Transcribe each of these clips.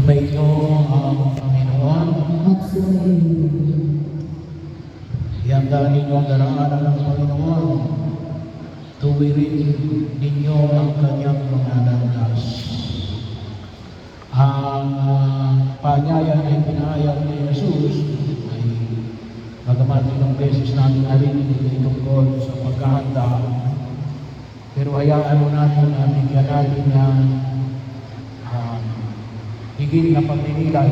Sumainyo ang Panginoon. Ihanda ninyo ang daraanan ng Panginoon. Tuwirin ninyo ang kanyang mga landas. Ang paanyaya na ipinahayag ni Jesus ay bagamat ilang beses natin narinig ay tungkol sa paghahanda. Pero hayaan mo natin na bigyan natin ng higit na pagninilay.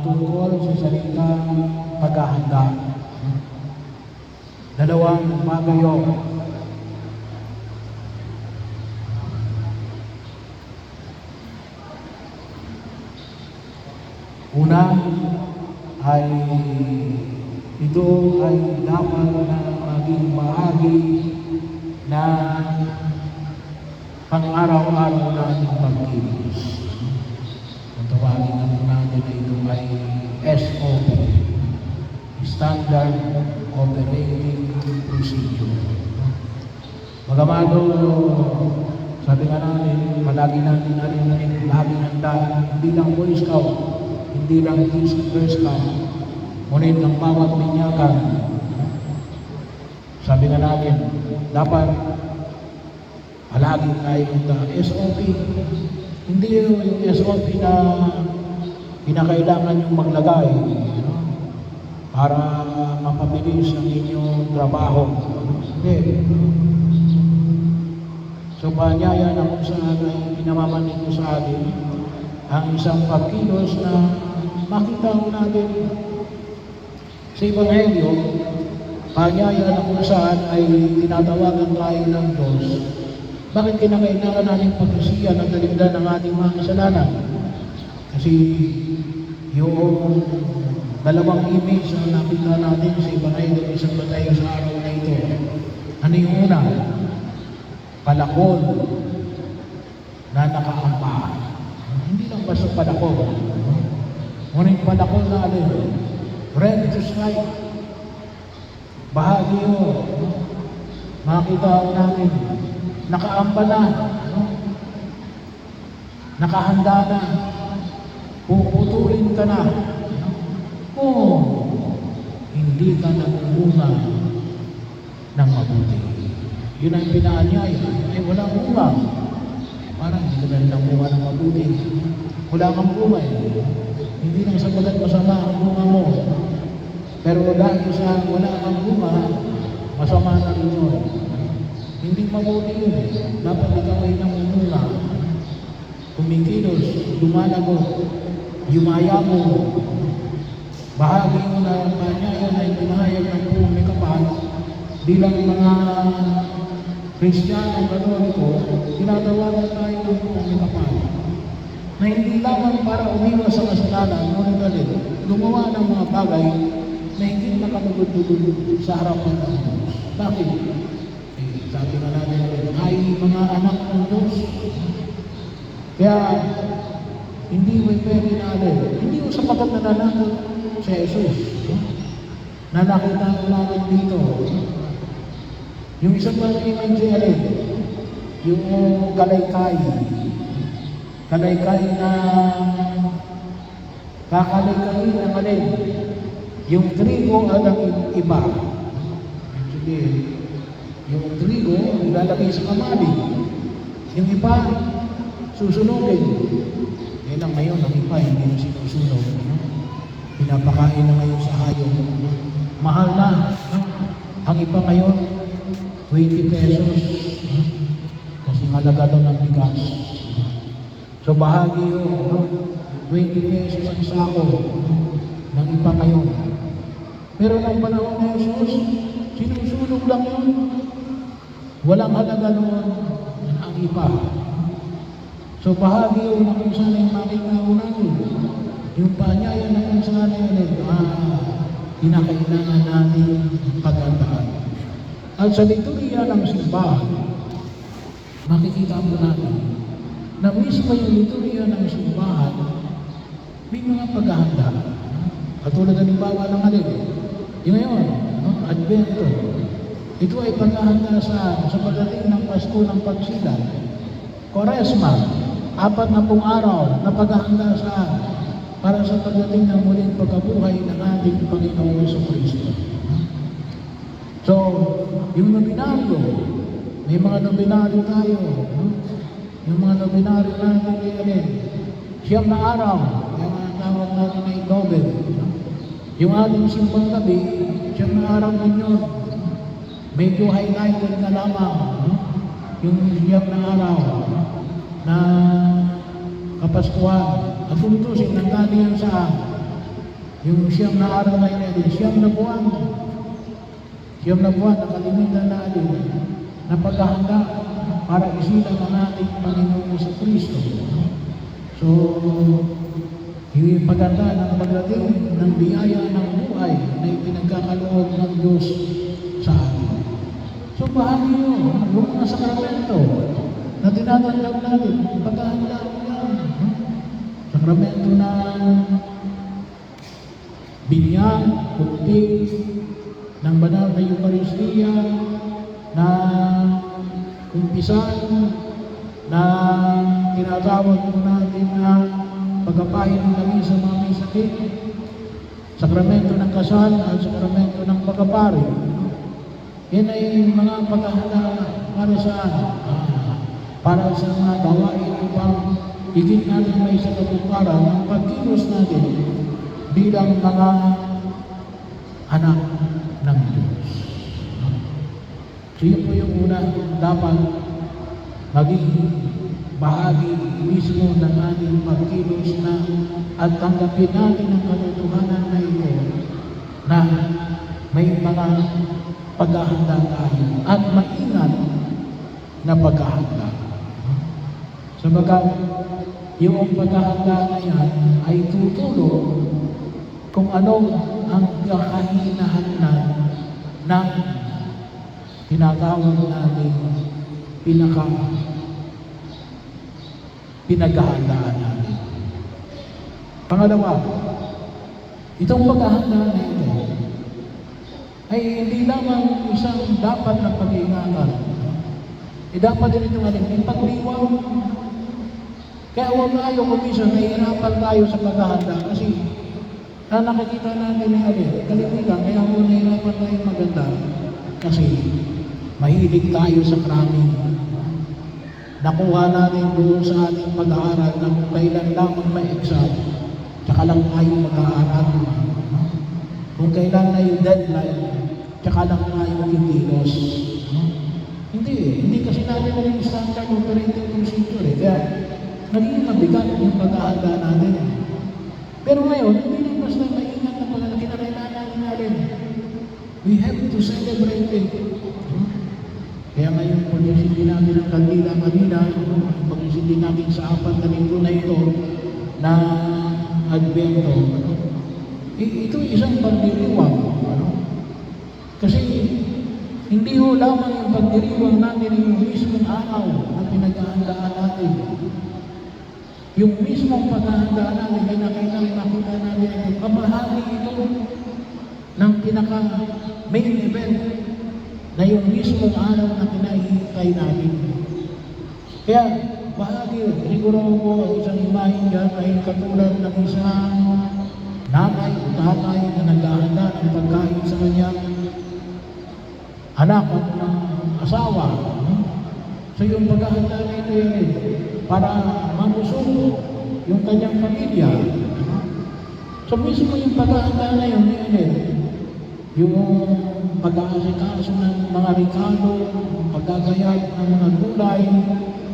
Tungkol sa salitang paghahanda. Dalawang bagay yun. Una ay ito ay dapat na maging bahagi na pang-araw-araw nating pagkilos. Kung tawagin natin na ito ay SOP, Standard Operating Procedure. Magamado, sabi nga natin, palagi natin narinig, laging handa, hindi lang Boy Scout, hindi lang Girl Scout, ngunit ng bawat binyagan. Sabi nga natin, dapat palagi tayo SOP. Hindi yung SOP na pinakailangan yung maglagay para mapabilis ang inyong trabaho. Hindi. So, paanyaya na kung saan ay pinamamanin ko sa atin ang isang pagkilos na makita ko natin sa Ebanghelyo, paanyaya na kung saan ay tinatawagan tayo ng Diyos. Bakit kinakailangan natin pagkasiyan at talimdan ng ating mga kasalanan? Kasi yung dalawang image na nakita natin sa Ebanghelyo isang tayo sa araw na ito. Ano yung una? Palakon na nakakampa. Hindi lang basta palakon. Ngunit palakon na alin? Ready to strike. Bahagi yun. Makita natin. Nakaamba na. Nakahanda na. Puputulin ka na. Oh, hindi ka nagbunga ng mabuti. Yun ang pinaanyaya. Ay, walang bunga. Parang hindi ka na bunga ng mabuti. Wala kang bunga eh. Hindi lang sabagat masama ang bunga mo. Pero dahil sa wala kang bunga, masama na rin yun. Hindi mabuti yun eh. Dapat ikaw ay nangununa. Kumikilos, lumalago, yumaya mo. Bahagi mo na ang paanyaya na ipinahayag ng buong may kapal bilang mga Kristiyano Katoliko, tinatawagan tayo ng buong may kapal na hindi lamang para umiwas sa kasalanan, ngunit alin, gumawa ng mga bagay na hindi nakalugod-lugod sa harapan ng Diyos. Bakit? Sabi nga natin, ay mga anak ng Diyos. Kaya, hindi mo pwede na alin. Hindi mo sapagat na nanakot si Jesus. Na nakita ko natin dito. Yung isang mga image alin, yung kalaykay. Kalaykay na kakalaykay ng alin. Yung trigo at ang iba. Sige, yung trigo, ilalagay sa kamali. Yung iba, susunogin. Yan lang ngayon, ang iba, hindi na sinusunog. Pinapakain na ngayon sa hayop. Mahal na. Ang iba ngayon, 20 pesos. Kasi halaga daw ng bigas. So bahagi yun, 20 pesos ang sako ng iba ngayon. Pero nang panahon na Jesus, sinusunog lang yun. Walang halaga noon ang iba. So bahagi yun na kung saan ay makita ko natin. Yung paanyaya na kung saan ay kinakailangan natin pagandaan. At sa liturya ng simbahan, makikita mo natin na mismo yung liturya ng simbahan may mga paghahanda. At Tulad halimbawa ng alin. Yung ngayon, no? Advento. Ito ay paghahanda sa pagdating ng Pasko ng Pagsilang. Quaresma, 40 araw na paghahanda para sa pagdating ng muling pagkabuhay ng ating Panginoong Jesucristo. So, yung nominaryo, may mga nominaryo tayo. No? Yung mga nominaryo natin ay alin? Siyam na araw, yung mga tawag natin ay Nobel. No? Yung ating simbang gabi, siyam na araw din yun. Medyo highlighted na lamang. No? Yung siyam na araw na Kapaskuhan. At kung tutusin, nanggaling yan saan? Yung siyam na araw na yun, siyam na buwan. Siyam na buwan, nakalimitan natin na paghahanda para isilang ang ating Panginoong Jesucristo. So, yung paghahanda ng pagdating ng biyaya ng buhay na ipinagkakaloob ng Diyos sa atin. So, bahagi yun, yung mga sakramento na tinatanggap natin, paghahanda mo yan. Sakramento ng binyag, kunting, ng banal na Eucharistia, na kumpisan, na tinatawag po natin na pagkapahin ng langis sa mga may sakit, sakramento ng kasal at sakramento ng pagkapari. Yan ay mga paghahanda para saan? Para sa mga gawain upang higit natin may sa katuparan ng pagkilos natin bilang mga anak ng Diyos. So yun po yung una dapat maging bahagi mismo ng ating pagkilos na at tanggapin natin ang katotohanan na ito na may mga paghahanda tayo at maingat na paghahanda. Sabagat yung paghahanda na yan ay tutulong kung ano ang kahinahanan ng tinatawag natin pinaghahandaan natin. Pangalawa, itong paghahanda na ito ay hindi lamang isang dapat na pag-iingatan. Dapat din itong pagliwang. Kaya huwag tayo kumisa, nahihirapan tayo sa paghahanda kasi nakikita natin na kalimitan, kaya kung nahihirapan tayo maganda kasi mahilig tayo sa cramming. Nakuha natin doon sa ating pag-aaral na kung kailan lamang may exam, tsaka lang tayo mag-aaral. Kung kailan na yung deadline, tsaka lang tayo kikilos. Hindi kasi natin naging standard operating procedure. Kaya naging mabigat yung pag-aaral natin. Pero ngayon, hindi lang basta maingat na pala na kinakailangan natin. We have to celebrate it. Kaya ngayon, pag-isindi natin ang kandila kanina, pag-isindi natin sa 4 na linggo na ito na Advento, ito isang pagdiriwang. Kasi hindi ho lamang yung pagdiriwang natin yung mismong araw na pinaghahandaan natin. Yung mismong paghahandaan natin, kinakailangan makita natin yung kabahagi ito ng pinaka-main event na yung mismong araw na kinahihintay natin. Kaya, bahagi, siguro po ang isang imahin dyan ay katulad ng isang nanay o tatay na naghahanda ng pagkain sa kanyang anak at ng asawa. So yung paghahanda na ito yan para mabusog yung kanyang pamilya. So mismo yung paghahanda na yun, yung pag-aasikaso ng mga rekado, paggagayad ng mga gulay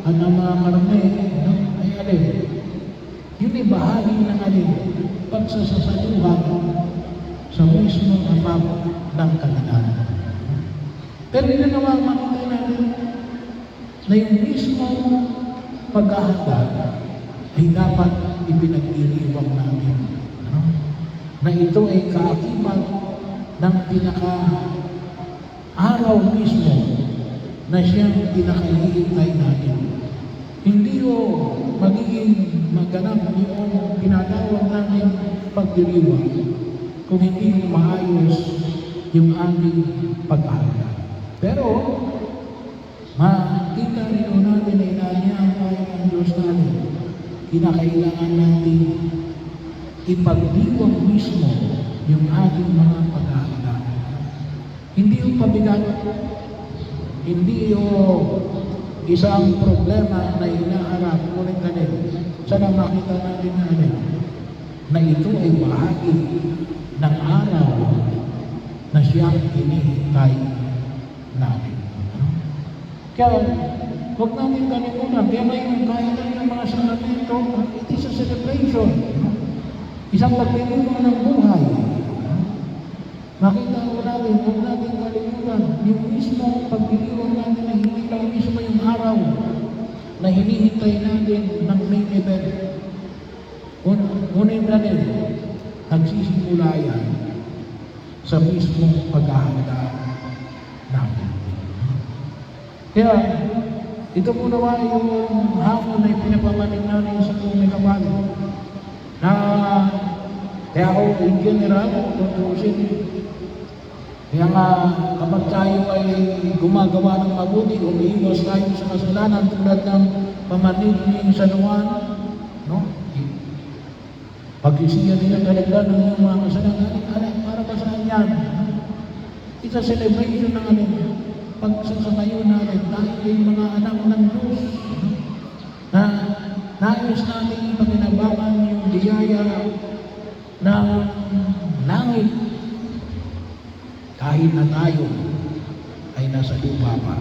at ng mga karne, ay yun ay bahagi ng pagsasasaluhan sa mismong amam ng kanilan. Pero yun naman makita natin na yung mismong paghahanda ay dapat ipinag-iriwang natin. Na ito ay kaakibat ng pinaka-araw mismo na siyang pinakahihintay natin. Hindi o magiging maganap yung pinatawag natin pagdiriwang kung hindi yung maayos yung ating pag-aaral. Pero, makita rin natin na inanyaan tayo ng Diyos natin. Kinakailangan natin ipagdiwang mismo yung ating mga pag-aaral. Hindi yung pabigat, hindi yung isang problema na inaharap, ngunit sana makita natin na ito ay bahagi ng araw na siyang hinihintay natin. Kaya, huwag natin kalimutan, kaya ngayon, kahit ng mga sakramento, it is a celebration. Isang pagdiriwang ng buhay. Makita ko natin, huwag natin kalimutan, yung mismo pagdiriwang natin na hindi lang mismo yung araw na hinihintay natin ng main event. Ngunit natin, nagsisimula yan sa mismong paghahanda natin. Kaya, ito po naman yung hapon na ipinapamanig natin sa Kumi Kapal. Kaya ako, in general, tutusin. Kaya nga, kapag tayo ay gumagawa ng mabuti, umiiwas tayo sa kasalanan tulad ng pamanig ni San Juan, no? Pag-isiyan nila talagdan ng iyong mga kasalanan, para ba saan yan? It's a celebration ng pagsasakayo natin dahil yung mga anak ng Diyos na nais natin ipakinabangan yung biyaya ng langit kahit na tayo ay nasa lupa pa.